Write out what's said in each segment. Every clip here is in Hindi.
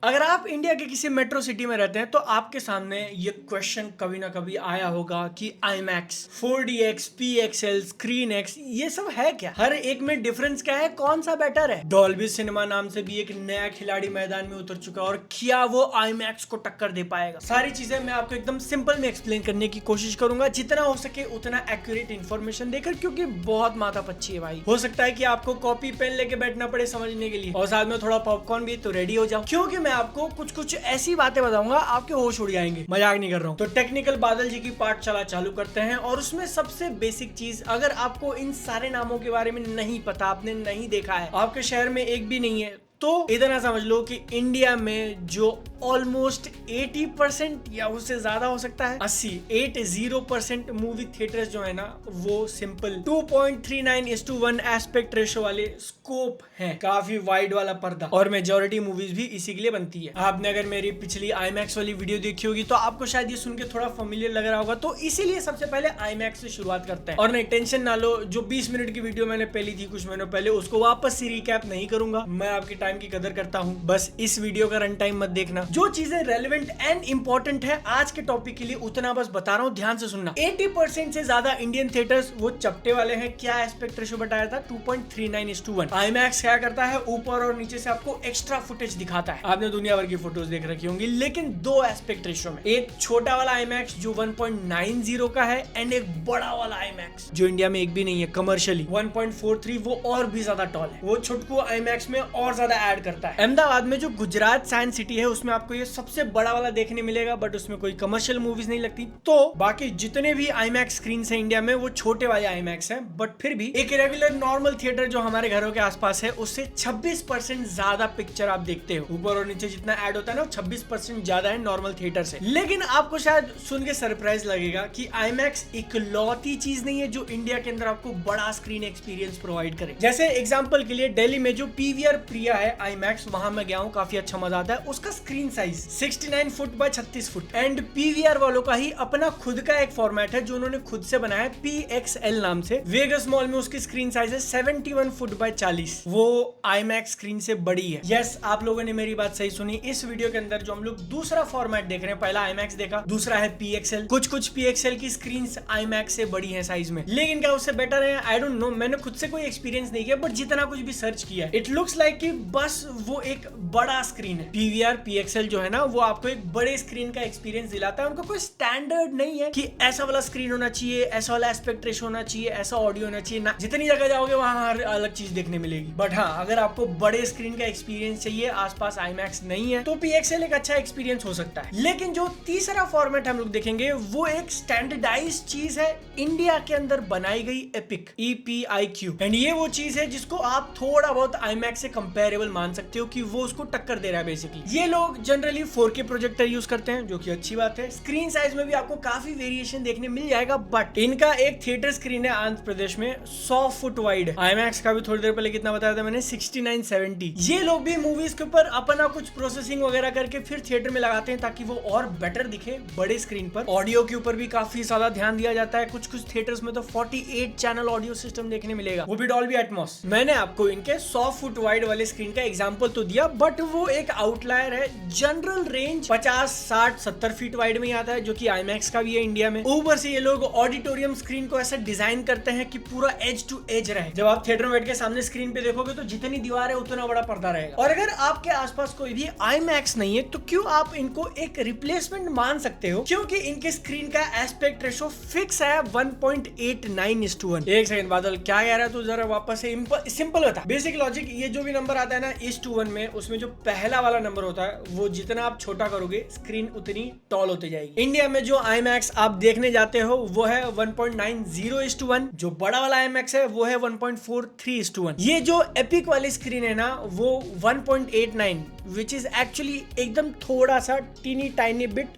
अगर आप इंडिया के किसी मेट्रो सिटी में रहते हैं तो आपके सामने ये क्वेश्चन कभी ना कभी आया होगा कि IMAX, 4DX, PXL, screen x ये सब है क्या? हर एक में डिफरेंस क्या है? कौन सा बेटर है? डॉल्बी सिनेमा नाम से भी एक नया खिलाड़ी मैदान में उतर चुका है और क्या वो IMAX को टक्कर दे पाएगा? सारी चीजें मैं आपको एकदम सिंपल में एक्सप्लेन करने की कोशिश करूंगा, जितना हो सके उतना एक्यूरेट इन्फॉर्मेशन देकर, क्योंकि बहुत माथा पच्ची है भाई। हो सकता है कि आपको कॉपी पेन लेके बैठना पड़े समझने के लिए, और साथ में थोड़ा पॉपकॉर्न भी, तो रेडी हो जाओ, क्योंकि मैं आपको कुछ कुछ ऐसी बातें बताऊंगा आपके होश उड़ जाएंगे। मजाक नहीं कर रहा हूं। तो टेक्निकल बादल जी की पाठशाला चालू करते हैं, और उसमें सबसे बेसिक चीज, अगर आपको इन सारे नामों के बारे में नहीं पता, आपने नहीं देखा है, आपके शहर में एक भी नहीं है, तो इतना समझ लो कि इंडिया में जो ऑलमोस्ट 80% या उससे ज्यादा हो सकता है 80% मूवी थिएटर्स जो है ना, वो सिंपल 2.39:1 एस्पेक्ट रेशो वाले स्कोप हैं, काफी वाइड वाला पर्दा, और मेजॉरिटी मूवीज भी इसी के लिए बनती है। आपने अगर मेरी पिछली IMAX वाली वीडियो देखी होगी तो आपको शायद ये सुन के थोड़ा फेमिलियर लग रहा होगा, तो इसीलिए सबसे पहले IMAX से शुरुआत करते हैं। और नहीं, टेंशन ना लो, जो 20 मिनट की वीडियो मैंने पहली थी कुछ महीनों पहले, उसको वापस से रिकैप नहीं करूंगा। मैं आपकी टाइम की कदर करता हूं, बस इस वीडियो का रन टाइम मत देखना। जो चीजें रेलेवेंट एंड इंपॉर्टेंट है आज के टॉपिक के लिए, उतना बस बता रहा हूं, ध्यान से सुनना। 80% से ज्यादा इंडियन थिएटर्स वो चपटे वाले हैं। क्या एस्पेक्ट रेशो बताया था? 2.39:1। IMAX क्या करता है, ऊपर और नीचे से आपको एक्स्ट्रा फुटेज दिखाता है। आपने दुनिया भर की फोटोज देख रखी होंगी, लेकिन दो एस्पेक्ट रेशो में, एक छोटा वाला IMAX जो 1.90 का है, एंड एक बड़ा वाला IMAX जो इंडिया में एक भी नहीं है कमर्शियली, 1.43, वो और भी ज्यादा टॉल है। वो छोटकू IMAX में और ज्यादा ऐड करता है। अहमदाबाद में जो गुजरात साइंस सिटी है, उसमें आपको ये सबसे बड़ा वाला देखने मिलेगा, बट उसमें कोई कमर्शियल मूवीज नहीं लगती। तो बाकी जितने भी IMAX स्क्रीन है इंडिया में, वो छोटे वाले IMAX हैं, बट फिर भी एक रेगुलर नॉर्मल थिएटर जो हमारे घरों के आसपास है, उससे 26% ज्यादा पिक्चर आप देखते हो। ऊपर और नीचे जितना ऐड होता है ना, 26% ज्यादा है नॉर्मल थिएटर से। लेकिन आपको शायद सुन के सरप्राइज लगेगा कि IMAX इकलौती चीज नहीं है जो इंडिया के अंदर आपको बड़ा स्क्रीन एक्सपीरियंस प्रोवाइड करे। जैसे एग्जांपल के लिए दिल्ली में जो PVR प्रिया है IMAX, वहां मैं गया हूं, काफी अच्छा मजा आता है। उसका screen size 69 foot by 36 foot, and PVR वालों का ही अपना खुद का एक फॉर्मेट है जो उन्होंने खुद से बनाया है, PXL नाम से। वेगस मॉल में उसकी स्क्रीन साइज है 71 फुट बाय 40। वो IMAX स्क्रीन से बड़ी है। यस, आप लोगों ने मेरी बात सही सुनी। इस वीडियो के अंदर जो हम लोग दूसरा फॉर्मेट देख रहे हैं, पहला IMAX देखा, दूसरा है PXL। कुछ PXL की स्क्रीन IMAX से बड़ी है साइज में, लेकिन क्या उससे बेटर है? आई डोंट नो, मैंने खुद से कोई एक्सपीरियंस नहीं किया, बट जितना कुछ भी सर्च किया है, इट लुक्स लाइक कि बस वो एक बड़ा स्क्रीन है। PVR PXL जो है ना, वो आपको एक बड़े स्क्रीन का एक्सपीरियंस दिलाता है। उनका कोई स्टैंडर्ड नहीं है कि ऐसा वाला स्क्रीन होना चाहिए, ऐसा वाला एस्पेक्ट रेशो होना चाहिए, ऐसा ऑडियो होना चाहिए ना। जितनी जगह जाओगे वहां हर अलग चीज देखने मिलेगी। बट हाँ, अगर आपको बड़े स्क्रीन का एक्सपीरियंस चाहिए, आसपास IMAX नहीं है, तो PXL एक अच्छा एक्सपीरियंस हो सकता है। लेकिन जो तीसरा फॉर्मेट हम लोग देखेंगे, वो एक स्टैंडर्डाइज्ड चीज है, इंडिया के अंदर बनाई गई एपिक, EPIQ। एंड ये वो चीज है जिसको आप थोड़ा बहुत IMAX से कंपेरेबल मान सकते हो कि वो उसको टक्कर दे रहा है। बेसिकली ये लोग जनरली 4K प्रोजेक्टर यूज करते हैं, जो कि अच्छी बात है। स्क्रीन साइज में भी आपको काफी वेरिएशन देखने मिल जाएगा, बट इनका एक थिएटर स्क्रीन है आंध्र प्रदेश में, 100 फुट वाइड है। IMAX का भी थोड़ी देर पहले कितना बताया था मैंने, 69-70। ये लोग भी मूवीज के ऊपर अपना कुछ प्रोसेसिंग वगैरह करके फिर थिएटर में लगाते हैं, ताकि वो और बेटर दिखे बड़े स्क्रीन पर। ऑडियो के ऊपर भी काफी ज्यादा ध्यान दिया जाता है। कुछ थिएटर्स में तो 48 चैनल ऑडियो सिस्टम देखने मिलेगा, वो भी डॉल्बी एटमॉस। मैंने आपको इनके 100 फुट वाइड वाले स्क्रीन का एग्जांपल तो दिया, बट वो एक आउटलायर है। जनरल रेंज 50, 60, 70 फीट वाइड में आता है, जो कि IMAX का भी है इंडिया में। ऊपर से ये लोग ऑडिटोरियम स्क्रीन को ऐसा डिजाइन करते हैं कि पूरा एज टू एज रहे। जब आप थिएटर में बैठ के सामने स्क्रीन पे देखोगे तो जितनी दीवार है उतना बड़ा पर्दा रहेगा। और अगर आपके आसपास कोई भी IMAX नहीं है, तो क्यों आप इनको एक रिप्लेसमेंट मान सकते हो, क्योंकि इनके स्क्रीन का एस्पेक्ट रेशो फिक्स है 1.89:1। एक सेकंड बादल, क्या कह रहा है तू? जरा वापस से सिंपल होता है बेसिक लॉजिक। ये जो भी नंबर आता है ना 1:1 में, उसमें जो पहला वाला नंबर होता है, वो जितना आप छोटा करोगे स्क्रीन उतनी टॉल होती जाएगी। इंडिया में जो IMAX आप देखने जाते हो वो है 1.90:1। जो बड़ा वाला IMAX है वो है 1.43:1। ये जो एपिक वाली स्क्रीन है ना, वो 1.89, विच इज एक्चुअली एकदम थोड़ा सा teeny tiny bit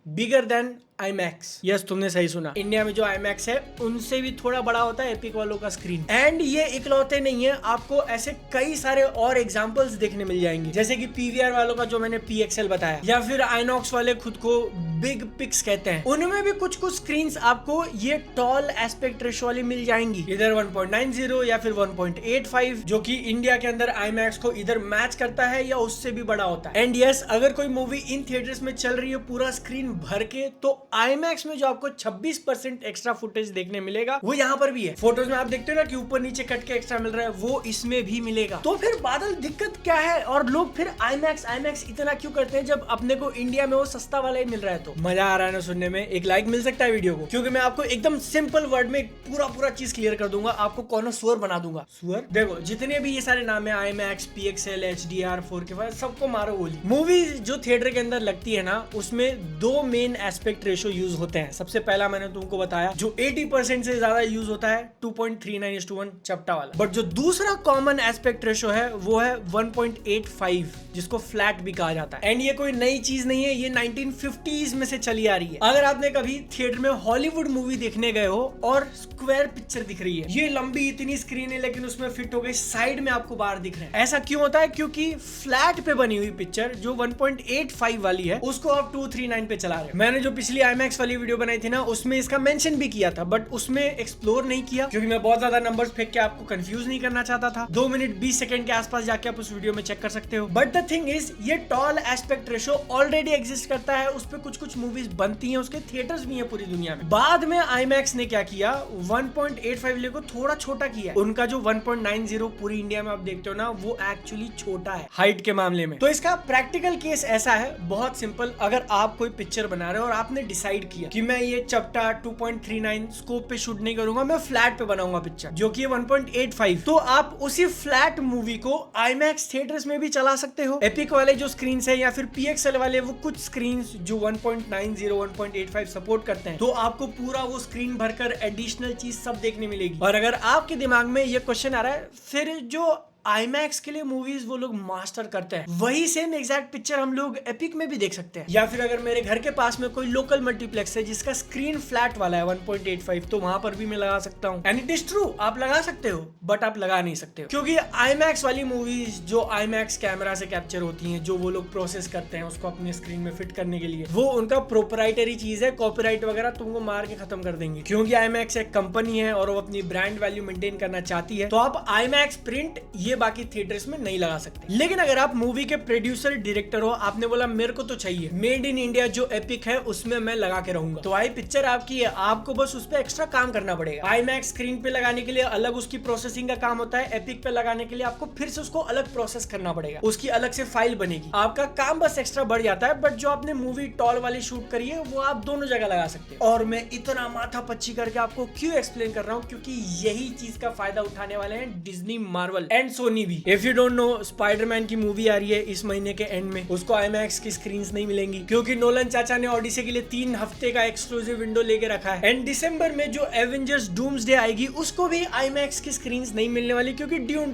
bigger than IMAX। Yes, तुमने सही सुना, इंडिया में जो IMAX है उनसे भी थोड़ा बड़ा होता है एपिक वालों का स्क्रीन। एंड ये इकलौते नहीं है, आपको ऐसे कई सारे और एग्जांपल्स देखने मिल जाएंगे, जैसे कि PVR वालों का जो मैंने PXL बताया, या फिर आइनॉक्स वाले खुद को बिग पिक्स कहते हैं, उनमें भी कुछ कुछ स्क्रीन्स आपको ये टॉल एस्पेक्ट रेशो वाली मिल जाएंगी, इधर 1.90 या फिर 1.85, जो कि इंडिया के अंदर IMAX को इधर मैच करता है या उससे भी बड़ा होता है। एंड यस, अगर कोई मूवी इन थिएटर्स में चल रही है पूरा स्क्रीन भर के, तो IMAX में जो आपको 26% एक्स्ट्रा फुटेज देखने मिलेगा वो यहाँ पर भी है। फोटोज में आप देखते हो ना कि ऊपर नीचे कट के एक्स्ट्रा मिल रहा है, वो इसमें भी मिलेगा। तो फिर बादल दिक्कत क्या है, और लोग फिर IMAX इतना क्यों करते हैं जब अपने को इंडिया में वो सस्ता वाला ही मिल रहा है? तो मजा आ रहा है ना सुनने में? एक लाइक मिल सकता है वीडियो को, क्योंकि मैं आपको एकदम सिंपल वर्ड में पूरा चीज क्लियर कर दूंगा, आपको कॉनोसुअर बना दूंगा। सुअर देखो, जितने भी ये सारे नाम है, IMAX, PXL, HDR, 4K, सबको मारो गोली। मूवी जो थिएटर के अंदर लगती है ना, उसमें दो मेन एस्पेक्ट रेशो यूज होते हैं। सबसे पहला मैंने तुमको बताया, जो 80% से ज्यादा यूज होता है 2.39:1 चपटा वाला। बट जो दूसरा कॉमन एस्पेक्ट रेशो है वो है 1.85, जिसको फ्लैट भी कहा जाता है। एंड ये कोई नई चीज नहीं है, ये 1950s में से चली आ रही है। अगर आपने कभी थिएटर में हॉलीवुड मूवी देखने गए हो और स्क्वायर पिक्चर दिख रही है, ये लंबी इतनी स्क्रीन है लेकिन उसमें फिट हो गई, साइड में आपको बाहर दिख रहे हैं, ऐसा क्यों होता है? क्योंकि फ्लैट पे बनी हुई पिक्चर जो 1.85 वाली है उसको आप 239 पे चला रहे हो। मैंने जो पिछली IMAX वाली वीडियो बनाई थी ना, उसमें इसका मेंशन भी किया था, बट उसमें एक्सप्लोर नहीं किया क्योंकि मैं बहुत ज्यादा नंबर्स फेंक के आपको कंफ्यूज नहीं करना चाहता था। 2 मिनट 20 सेकंड के आसपास जाके आप उस वीडियो में चेक कर सकते हो। बट द थिंग इज, ये tall aspect ratio already exist करता है, उस पे कुछ मूवीज बनती हैं, उसके थिएटर्स भी हैं पूरी दुनिया में। बाद में IMAX ने क्या किया, 1.85 ले को थोड़ा छोटा किया। उनका जो 1.90 पूरी इंडिया में आप देखते हो ना, वो एक्चुअली छोटा है हाइट के मामले में। तो इसका प्रैक्टिकल केस ऐसा है, बहुत सिंपल। अगर आप कोई पिक्चर बना रहे हो और आपने डिसाइड किया कि मैं ये चपटा 2.39 स्कोप पे शूट नहीं करूंगा, मैं फ्लैट पे बनाऊंगा पिक्चर जो कि 1.85, तो आप उसी फ्लैट मूवी को IMAX थिएटर्स में भी चला सकते हो। एपिक वाले जो स्क्रीन है या फिर PXL वाले, वो कुछ स्क्रीन जो 1.90 1.85 सपोर्ट करते हैं, तो आपको पूरा वो स्क्रीन भरकर एडिशनल चीज सब देखने मिलेगी। और अगर आपके दिमाग में ये क्वेश्चन आ रहा है, फिर जो IMAX के लिए मूवीज वो लोग मास्टर करते हैं, वही सेम एग्जैक्ट पिक्चर हम लोग एपिक में भी देख सकते हैं। या फिर अगर मेरे घर के पास में कोई लोकल मल्टीप्लेक्स है जिसका स्क्रीन फ्लैट वाला है 1.85, तो वहां पर भी मैं लगा सकता हूं। एंड इट इज ट्रू, आप लगा सकते हो, बट आप लगा नहीं सकते हो, क्योंकि IMAX वाली मूवीज जो IMAX कैमरा से कैप्चर होती हैं, जो वो लोग प्रोसेस करते हैं उसको अपने स्क्रीन में फिट करने के लिए, वो उनका प्रोप्राइटरी चीज है। कॉपीराइट वगैरह तुमको मार के खत्म कर देंगे, क्योंकि IMAX एक कंपनी है और वो अपनी ब्रांड वैल्यू मेंटेन करना चाहती है। तो आप IMAX प्रिंट ये बाकी थिएटर्स में नहीं लगा सकते। लेकिन अगर आप मूवी के प्रोड्यूसर डायरेक्टर हो, आपने बोला मेरे को तो चाहिए मेड इन इंडिया जो एपिक है उसमें मैं लगा के रहूंगा, तो आई पिक्चर आपकी है, आपको बस उस पर एक्स्ट्रा काम करना पड़ेगा। IMAX स्क्रीन पे लगाने के लिए अलग उसकी प्रोसेसिंग का काम होता है, एपिक पे लगाने के लिए आपको फिर से उसको अलग प्रोसेस करना पड़ेगा, उसकी अलग से फाइल बनेगी, आपका काम बस एक्स्ट्रा बढ़ जाता है। बट जो आपने मूवी टॉल वाली शूट करी है वो आप दोनों जगह लगा सकते हो। और मैं इतना माथा पच्ची करके आपको क्यों एक्सप्लेन कर रहा हूँ, क्योंकि यही चीज का फायदा उठाने वाले हैं डिज्नी, मार्वल एंड सोनी भी। If you don't know, Spiderman की मूवी आ रही है इस महीने के एंड में, उसको IMAX की स्क्रीन्स नहीं मिलेंगी, क्योंकि नोलन चाचा ने ओडिसी के लिए 3 हफ्ते का एक्सक्लूसिव विंडो लेके रखा है। एंड दिसंबर में जो एवेंजर्स डूम्सडे आएगी उसको भी IMAX की स्क्रीन्स नहीं मिलने वाली, क्योंकि ड्यून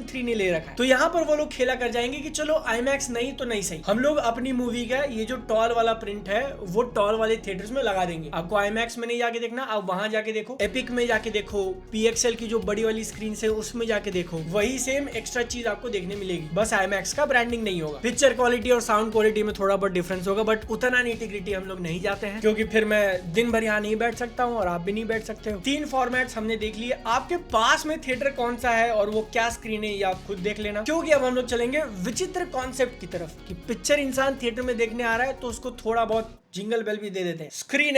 3 ने ले रखा है। तो यहाँ पर वो लोग खेला कर जाएंगे कि चलो IMAX नहीं तो नहीं सही, हम लोग अपनी मूवी का ये जो टॉल वाला प्रिंट है वो टॉल वाले थिएटर्स में लगा देंगे। आपको IMAX में नहीं जाके देखना, आप वहां जाके देखो, एपिक में जाके देखो, PXL की जो बड़ी वाली स्क्रीन है उसमें जाके देखो, वही सेम एक्स्ट्रा चीज आपको देखने मिलेगी, बस IMAX का ब्रांडिंग नहीं होगा। पिक्चर क्वालिटी और साउंड क्वालिटी में थोड़ा बहुत डिफरेंस होगा, बट उतना नीटी-ग्रिटी हम लोग नहीं जाते हैं, क्योंकि फिर मैं दिन भर यहाँ नहीं बैठ सकता हूँ और आप भी नहीं बैठ सकते हो। 3 फॉर्मेट्स हमने देख लिए, आपके पास में थिएटर कौन सा है और वो क्या स्क्रीन है ये आप खुद देख लेना, क्योंकि अब हम लोग चलेंगे विचित्र कॉन्सेप्ट की तरफ कि पिक्चर इंसान थिएटर में देखने आ रहा है तो उसको थोड़ा बहुत जिंगल बेल भी दे देते हैं। स्क्रीन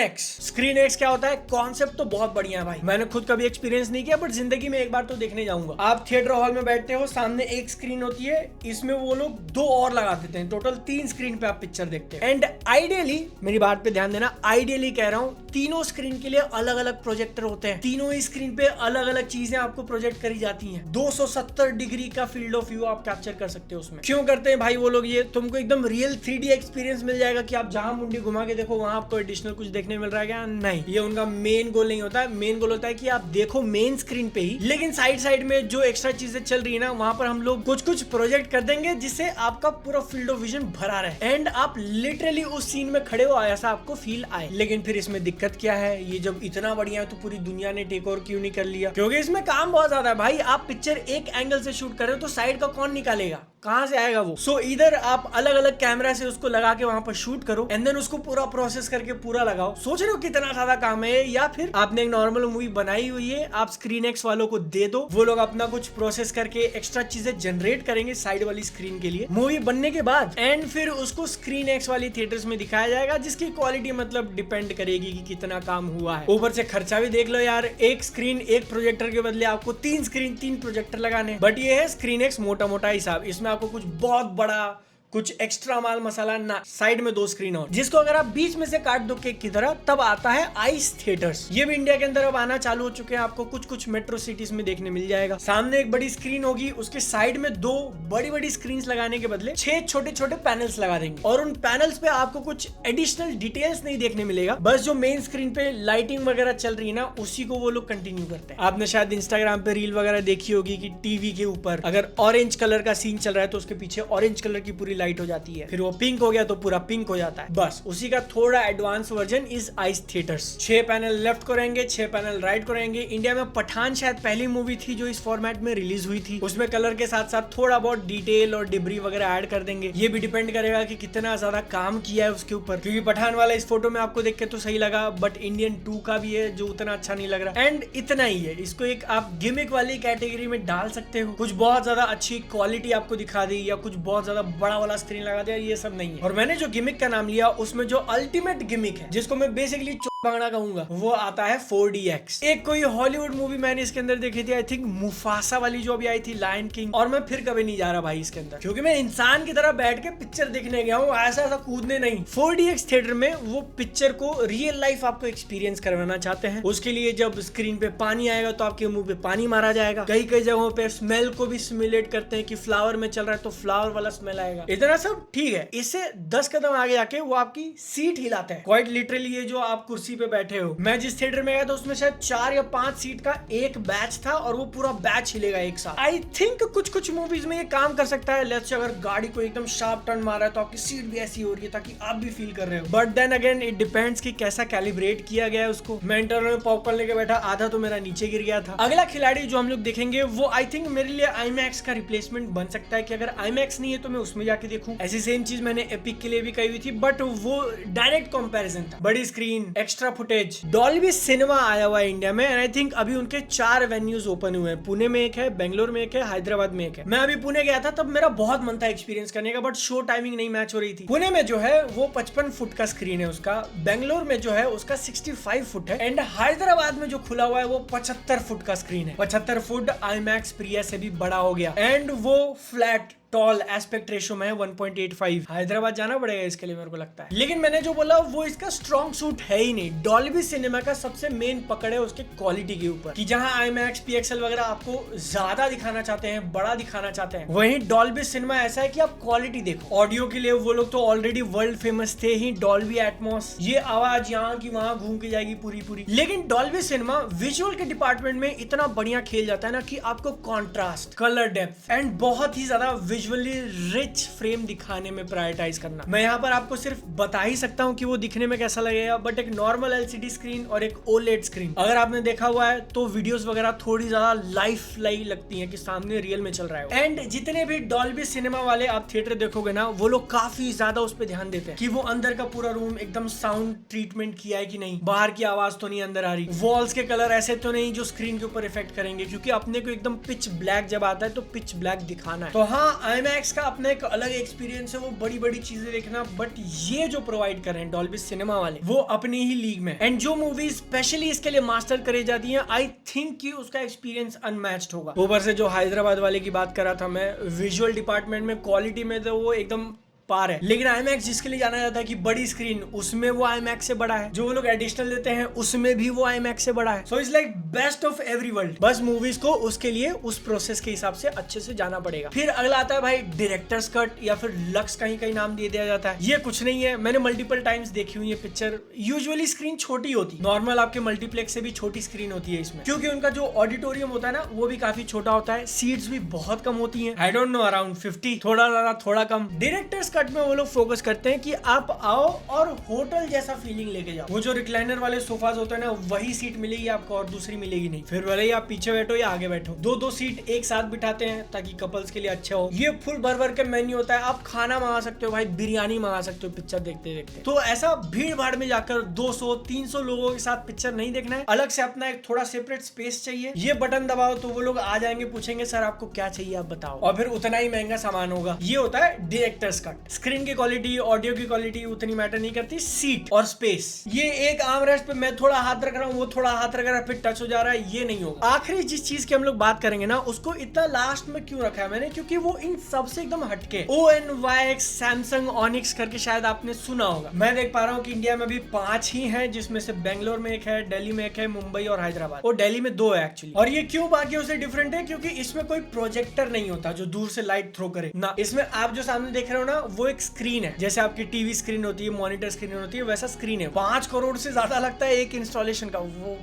एक्स क्या होता है? कॉन्सेप्ट तो बहुत बढ़िया है भाई, मैंने खुद कभी एक्सपीरियंस नहीं किया, बट जिंदगी में एक बार तो देखने जाऊंगा। आप थिएटर हॉल में बैठते हो, सामने एक स्क्रीन होती है, इसमें वो लोग 2 और लगा देते हैं, टोटल 3 स्क्रीन पे आप पिक्चर देखते हैं। एंड आइडियली, मेरी बात पे ध्यान देना, आइडियली कह रहा हूँ, तीनों स्क्रीन के लिए अलग अलग प्रोजेक्टर होते हैं, तीनों ही स्क्रीन पे अलग अलग चीजें आपको प्रोजेक्ट करी जाती हैं। 270 डिग्री का फील्ड ऑफ व्यू आप कैप्चर कर सकते हो उसमें। क्यों करते हैं भाई वो लोग ये? तुमको एकदम रियल 3D एक्सपीरियंस मिल जाएगा कि आप जहां मुंडी घुमा घुमा के देखो वहां आपको एडिशनल कुछ देखने मिल रहा है क्या? नहीं, ये उनका मेन गोल नहीं होता है। मेन गोल होता है कि आप देखो मेन स्क्रीन पे ही, लेकिन साइड साइड में जो एक्स्ट्रा चीजें चल रही है ना, वहां पर हम लोग कुछ कुछ प्रोजेक्ट कर देंगे जिससे आपका पूरा फील्ड ऑफ विजन भरा रहे एंड आप लिटरली उस सीन में खड़े हो ऐसा आपको फील आए। लेकिन फिर इसमें दिक्कत क्या है, ये जब इतना बढ़िया है तो पूरी दुनिया ने टेक ओवर क्यों नहीं कर लिया? क्योंकि इसमें काम बहुत ज्यादा है भाई। आप पिक्चर एक एंगल से शूट कर रहे हो तो साइड का कौन निकालेगा, कहां से आएगा वो? सो इधर आप अलग अलग कैमरा से उसको लगा के वहां पर शूट करो एंड देन उसको पूरा प्रोसेस करके पूरा लगाओ। सोच रहे हो कितना ज्यादा काम है? या फिर आपने एक नॉर्मल मूवी बनाई हुई है, आप स्क्रीन एक्स वालों को दे दो, वो लोग अपना कुछ प्रोसेस करके एक्स्ट्रा चीजें जनरेट करेंगे साइड वाली स्क्रीन के लिए मूवी बनने के बाद, एंड फिर उसको स्क्रीन एक्स वाली थिएटर्स में दिखाया जाएगा, जिसकी क्वालिटी मतलब डिपेंड करेगी कि कितना काम हुआ है। ऊपर से खर्चा भी देख लो यार, एक स्क्रीन एक प्रोजेक्टर के बदले आपको 3 स्क्रीन 3 प्रोजेक्टर लगाने। बट ये है स्क्रीन एक्स मोटा मोटा हिसाब, इसमें आपको कुछ बहुत बड़ा कुछ एक्स्ट्रा माल मसाला ना, साइड में 2 स्क्रीन और, जिसको अगर आप बीच में से काट दो केक की तरह, तब आता है आइस थिएटर्स। ये भी इंडिया के अंदर अब आना चालू हो चुके हैं, आपको कुछ कुछ मेट्रो सिटीज में देखने मिल जाएगा। सामने एक बड़ी स्क्रीन होगी, उसके साइड में 2 बड़ी बड़ी स्क्रीन लगाने के बदले 6 छोटे छोटे पैनल्स लगा देंगे, और उन पैनल्स पे आपको कुछ एडिशनल डिटेल्स नहीं देखने मिलेगा, बस जो मेन स्क्रीन पे लाइटिंग वगैरह चल रही है ना, उसी को वो लोग कंटिन्यू करते हैं। आपने शायद इंस्टाग्राम पे रील वगैरह देखी होगी कि टीवी के ऊपर अगर ऑरेंज कलर का सीन चल रहा है तो उसके पीछे ऑरेंज कलर की पूरी लाइट हो जाती है, फिर वो पिंक हो गया तो पूरा पिंक हो जाता है। बस उसी का थोड़ा advance version is ice theatres. 6 panel left को रहेंगे, 6 पैनल राइट को रहेंगे। इंडिया में पठान शायद पहली मूवी थी जो इस फॉर्मेट में रिलीज हुई थी। उसमें कलर के साथ साथ थोड़ा बहुत डिटेल और डिब्री वगैरह ऐड कर देंगे। ये भी डिपेंड करेगा कि कितना ज्यादा काम किया है उसके ऊपर, क्योंकि पठान वाला इस फोटो में आपको देख के तो सही लगा, बट इंडियन 2 का भी है जो उतना अच्छा नहीं लग रहा। एंड इतना ही है, इसको एक आप गिमिक वाली कैटेगरी में डाल सकते हो। कुछ बहुत ज्यादा अच्छी क्वालिटी आपको दिखा दी या कुछ बहुत ज्यादा बड़ा वाला स्क्रीन लगा दिया, ये सब नहीं है। और मैंने जो गिमिक का नाम लिया उसमें जो अल्टीमेट गिमिक है, जिसको मैं बेसिकली बांगड़ा कहूंगा, वो आता है 4DX। एक कोई हॉलीवुड मूवी मैंने इसके अंदर देखी थी, आई थिंक मुफासा वाली जो अभी आई थी, लायन किंग, और मैं फिर कभी नहीं जा रहा भाई इसके अंदर, क्योंकि मैं इंसान की तरह बैठ के पिक्चर देखने गया हूँ, ऐसा ऐसा कूदने नहीं। 4DX थिएटर में वो पिक्चर को रियल लाइफ आपको एक्सपीरियंस करवाना चाहते हैं। उसके लिए जब स्क्रीन पे पानी आएगा तो आपके मुंह पे पानी मारा जाएगा। कई कई जगहों पे स्मेल को भी सिमुलेट करते हैं कि फ्लावर में चल रहा है तो फ्लावर वाला स्मेल आएगा। इतना सब ठीक है, इससे 10 कदम आगे जाके वो आपकी सीट हिलाते हैं, क्वाइट लिटरली। ये जो आप कुर्सी पे बैठे हो, मैं जिस थिएटर में गया था उसमें शायद 4 या 5 सीट का एक बैच था और वो पूरा बैच हिलेगा एक साथ। आई थिंक कुछ कुछ मूवीज में ये काम कर सकता है। लेट्स से अगर गाड़ी को एकदम शार्प टर्न मारा है तो आपकी सीट भी ऐसी हो रही है ताकि आप भी फील कर रहे हो। But then again it depends कि कैसा कैलिब्रेट किया गया है उसको। मैं इंटरव्यू में पॉपकॉर्न लेके बैठा, आधा तो मेरा नीचे गिर गया था। अगला खिलाड़ी जो हम लोग देखेंगे वो आई थिंक मेरे लिए IMAX का रिप्लेसमेंट बन सकता है, कि अगर IMAX नहीं है तो मैं उसमें जाके देखूं। ऐसी सेम चीज मैंने एपिक के लिए भी कही हुई थी, बट वो डायरेक्ट कंपैरिजन था। बड़ी screen, extra footage, Dolby cinema आया हुआ है इंडिया में, एंड आई थिंक अभी उनके 4 वेन्यूज ओपन हुए हैं। पुणे में एक है, बेंगलोर में एक है, हैदराबाद में एक है। मैं अभी पुणे गया था, तब मेरा बहुत मन था एक्सपीरियंस करने का, बट शो टाइमिंग नहीं मैच हो रही थी। पुणे में जो है वो 55 फुट का स्क्रीन है उसका, बेंगलोर में जो है उसका 65 फुट है, एंड हैदराबाद में जो खुला हुआ है वो 75 फुट का स्क्रीन है। 75 फुट IMAX प्रिया से भी बड़ा हो गया, एंड वो फ्लैट टॉल एस्पेक्ट रेशो में है 1.85। हैदराबाद जाना पड़ेगा इसके लिए मेरे को लगता है। लेकिन मैंने जो बोला वो इसका स्ट्रॉन्ग सूट है ही नहीं। डॉल्बी सिनेमा का सबसे मेन पकड़ है उसके क्वालिटी के ऊपर, कि जहां IMAX PXL वगैरह आपको ज्यादा दिखाना चाहते हैं, बड़ा दिखाना चाहते हैं, वहीं डॉल्बी सिनेमा ऐसा है कि आप क्वालिटी देखो। ऑडियो के लिए वो लोग तो ऑलरेडी वर्ल्ड फेमस थे ही, डॉल्बी एटमॉस, ये आवाज यहाँ की वहां घूम के जाएगी पूरी। लेकिन डॉल्बी सिनेमा विजुअल के डिपार्टमेंट में इतना बढ़िया खेल जाता है ना, कि आपको कॉन्ट्रास्ट, कलर डेप्थ एंड बहुत ही ज्यादा विजुअली रिच फ्रेम दिखाने में प्रायोरिटाइज करना। मैं यहाँ पर आपको सिर्फ बता ही सकता हूँ कि वो दिखने में कैसा लगेगा, बट एक नॉर्मल LCD स्क्रीन और एक OLED स्क्रीन अगर आपने देखा हुआ है तो वीडियोस वगैरह थोड़ी ज्यादा लाइफ लाइक लगती है कि सामने रियल में चल रहा है। एंड जितने भी डॉल्बी सिनेमा वाले आप थिएटर देखोगे ना, वो लोग काफी ज्यादा उस पर ध्यान देते हैं कि वो अंदर का पूरा रूम एकदम साउंड ट्रीटमेंट किया है कि नहीं, बाहर की आवाज तो नहीं अंदर आ रही, वॉल्स के कलर ऐसे तो नहीं जो स्क्रीन के ऊपर इफेक्ट करेंगे, क्योंकि अपने को एकदम पिच ब्लैक जब आता है तो पिच ब्लैक दिखाना है। तो हाँ, IMAX का अपना एक अलग एक्सपीरियंस है, वो बड़ी बड़ी चीजें देखना, बट ये जो प्रोवाइड कर रहे हैं डॉल्बी सिनेमा वाले, वो अपनी ही लीग में। एंड जो मूवी स्पेशली इसके लिए मास्टर करी जाती है, आई थिंक कि उसका एक्सपीरियंस अनमैच्ड होगा। ऊपर से जो हैदराबाद वाले की बात कर रहा था मैं, विजुअल डिपार्टमेंट में, क्वालिटी में, तो वो एकदम पार है। लेकिन IMAX जिसके लिए जाना जाता है कि बड़ी स्क्रीन, उसमें वो IMAX से बड़ा है। जो वो लोग एडिशनल देते हैं उसमें भी वो IMAX से बड़ा है। So it's like best of every world. बस मूवीज को उसके लिए उस प्रोसेस के हिसाब से अच्छे से जाना पड़ेगा। फिर अगला आता है भाई डायरेक्टर्स कट या फिर लक्स, कहीं कहीं नाम दे दिया जाता है। ये कुछ नहीं है, मैंने मल्टीपल टाइम्स देखी हुई है पिक्चर। यूजुअली स्क्रीन छोटी होती है, नॉर्मल आपके मल्टीप्लेक्स से भी छोटी स्क्रीन होती है इसमें, क्योंकि उनका जो ऑडिटोरियम होता है ना वो भी काफी छोटा होता है। सीट्स भी बहुत कम होती हैं, आई डोंट नो अराउंड 50, थोड़ा ज्यादा थोड़ा कम। डायरेक्टर्स कट में वो लोग फोकस करते हैं कि आप आओ और होटल जैसा फीलिंग लेके जाओ। वो जो रिक्लाइनर वाले सोफाज होते हैं ना, वही सीट मिलेगी आपको और दूसरी मिलेगी नहीं। फिर भले ही आप पीछे बैठो या आगे बैठो, दो सीट एक साथ बिठाते हैं ताकि कपल्स के लिए अच्छा हो। ये फुल भर के मेन्यू होता है, आप खाना मंगा सकते हो भाई, बिरयानी मंगा सकते हो पिक्चर देखते देखते। तो ऐसा भीड़ भाड़ में जाकर 200-300 लोगों के साथ पिक्चर नहीं देखना है। अलग से अपना एक थोड़ा सेपरेट स्पेस चाहिए। ये बटन दबाओ तो वो लोग आ जाएंगे, पूछेंगे सर आपको क्या चाहिए आप बताओ, और फिर उतना ही महंगा सामान होगा। ये होता है डायरेक्टर्स कट। स्क्रीन की क्वालिटी, ऑडियो की क्वालिटी उतनी मैटर नहीं करती, सीट और स्पेस। ये एक आर्म रेस्ट पे मैं थोड़ा हाथ रख रहा हूँ, वो थोड़ा हाथ रख रहा है, फिर टच हो जा रहा है, ये नहीं होगा। आखिरी जिस चीज की हम लोग बात करेंगे ना, उसको इतना लास्ट में क्यों रखा है मैंने, क्योंकि वो इन सबसे एकदम हटके। ONYX सैमसंग ऑनिक्स करके शायद आपने सुना होगा। मैं देख पा रहा हूँ कि इंडिया में भी 5 ही हैं, जिसमें से बेंगलोर में एक है, दिल्ली में एक है, मुंबई और हैदराबाद, और दिल्ली में 2 है एक्चुअली। और ये क्यों बाकियों से डिफरेंट है, क्योंकि इसमें कोई प्रोजेक्टर नहीं होता जो दूर से लाइट थ्रो करे ना। इसमें आप जो सामने देख रहे हो ना, वो एक स्क्रीन है, जैसे आपकी टीवी स्क्रीन होती है, मॉनिटर स्क्रीन होती है, वैसा स्क्रीन है। 5 करोड़ से ज्यादा लगता है एक इंस्टॉलेशन का। वो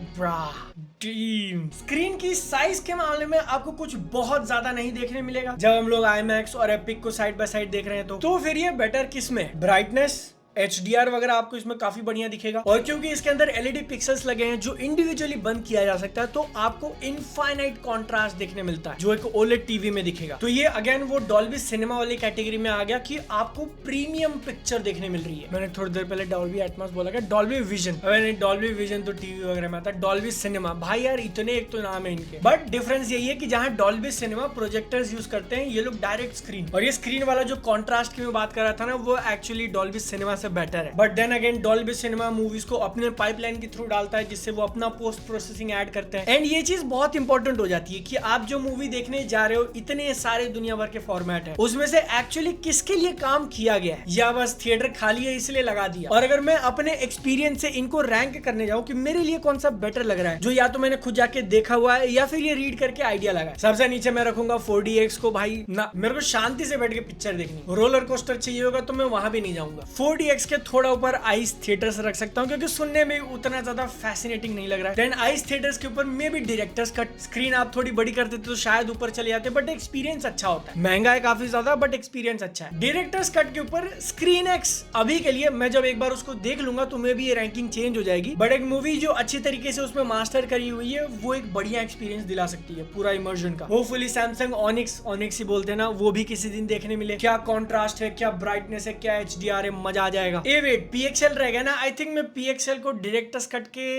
स्क्रीन की साइज के मामले में आपको कुछ बहुत ज्यादा नहीं देखने मिलेगा। जब हम लोग IMAX और एपिक को साइड बाय साइड देख रहे हैं तो फिर ये बेटर किसमें, ब्राइटनेस, HDR वगैरह आपको इसमें काफी बढ़िया दिखेगा। और क्योंकि इसके अंदर LED पिक्सल्स लगे हैं जो इंडिविजुअली बंद किया जा सकता है, तो आपको इनफाइनाइट कॉन्ट्रास्ट देखने मिलता है जो एक OLED टीवी में दिखेगा। तो ये अगेन वो डॉल्बी सिनेमा वाली कैटेगरी में आ गया कि आपको प्रीमियम पिक्चर देखने मिल रही है। मैंने थोड़ी देर पहले डॉल्बी एटमॉस बोला क्या, डॉल्बी विजन। नहीं, डॉल्बी विजन तो टीवी वगैरह में आता है, डॉल्बी सिनेमा भाई यार इतने एक तो नाम है इनके। बट डिफरेंस यही है कि जहां डॉल्बी सिनेमा प्रोजेक्टर्स यूज करते हैं, ये लोग डायरेक्ट स्क्रीन। और ये स्क्रीन वाला जो कॉन्ट्रास्ट की मैं बात कर रहा था ना, वो एक्चुअली डॉल्बी सिनेमा से बेटर है। But then again Dolby cinema movies को अपने पाइपलाइन के थ्रू डालता है, जिससे वो अपना पोस्ट प्रोसेसिंग ऐड करते हैं। एंड ये चीज बहुत इंपॉर्टेंट हो जाती है कि आप जो मूवी देखने जा रहे हो, इतने सारे दुनिया भर के फॉर्मेट है, उसमें से एक्चुअली किसके लिए काम किया गया है, या बस थिएटर खाली है इसलिए लगा दिया। और अगर मैं अपने एक्सपीरियंस से इनको रैंक करने जाऊं कि मेरे लिए कौन सा बेटर लग रहा है, जो या तो मैंने खुद जाके देखा हुआ है या फिर ये रीड करके आइडिया लगा है, सबसे नीचे मैं रखूंगा 4DX को। भाई ना, मेरे को शांति से बैठ के पिक्चर देखनी। रोलर कोस्टर चाहिए होगा तो मैं वहां भी नहीं जाऊंगा। 4DX के थोड़ा ऊपर आइस थिएटर्स रख सकता हूं, क्योंकि सुनने में उतना ज्यादा फैसिनेटिंग नहीं लग रहा है। देन आइस थिएटर्स के ऊपर मे भी डायरेक्टर्स कट। स्क्रीन आप थोड़ी बड़ी कर देते तो शायद ऊपर चले जाते, बट एक्सपीरियंस अच्छा होता है। महंगा है काफी ज्यादा, बट एक्सपीरियंस अच्छा है। डायरेक्टर्स कट के ऊपर स्क्रीन एक्स अभी के लिए, मैं जब एक बार उसको देख लूंगा तो मे भी ये रैंकिंग चेंज हो जाएगी। बट एक मूवी जो अच्छी तरीके से उसमें मास्टर करी हुई है, वो एक बढ़िया एक्सपीरियंस दिला सकती है पूरा इमर्जन का। होपफुली सैमसंग ऑनिक्स ही बोलते हैं ना, वो भी किसी दिन देखने मिले। क्या कॉन्ट्रास्ट है, क्या ब्राइटनेस है, क्या HDR है, मजा आ जाएगा। वेट, PXL रह गया ना। आई थिंक मैं PXL को डायरेक्टर्स कट के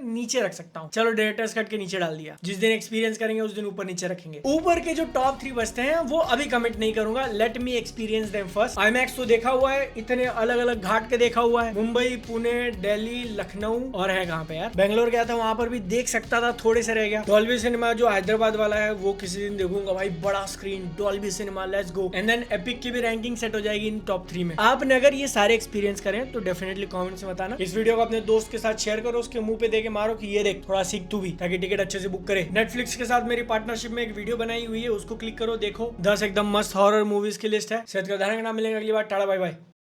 नीचे रख सकता हूँ। चलो डायरेक्टर्स कट के नीचे डाल दिया। जिस दिन एक्सपीरियंस करेंगे उस दिन ऊपर नीचे रखेंगे। ऊपर के जो टॉप 3 बचते हैं वो अभी कमेंट नहीं करूंगा, let me experience them first. IMAX तो देखा हुआ है, इतने अलग अलग घाट के देखा हुआ है, मुंबई, पुणे, दिल्ली, लखनऊ, और है कहाँ पे यार, बेंगलोर गया था, वहां पर भी देख सकता था, थोड़े से रह गया। डॉल्बी सिनेमा जो हैदराबाद वाला है वो किसी दिन देखूंगा भाई, बड़ा screen, Dolby cinema, let's go. And then Epic की भी रैंकिंग सेट हो जाएगी इन टॉप 3 में। आपने अगर ये सारे एक्सपीरियंस करें तो डेफिनेटली कमेंट्स में बताना। इस वीडियो को अपने दोस्त के साथ शेयर करो, उसके मुंह पे देके मारो कि ये देख, थोड़ा सीख तू भी, ताकि टिकट अच्छे से बुक करे। नेटफ्लिक्स के साथ मेरी पार्टनरशिप में एक वीडियो बनाई हुई है, उसको क्लिक करो, देखो। 10 एकदम मस्त हॉरर मूवीज की लिस्ट है। सेहत का ध्यान रखना, मिलेंगे अगली बार, टाटा बाय बाय।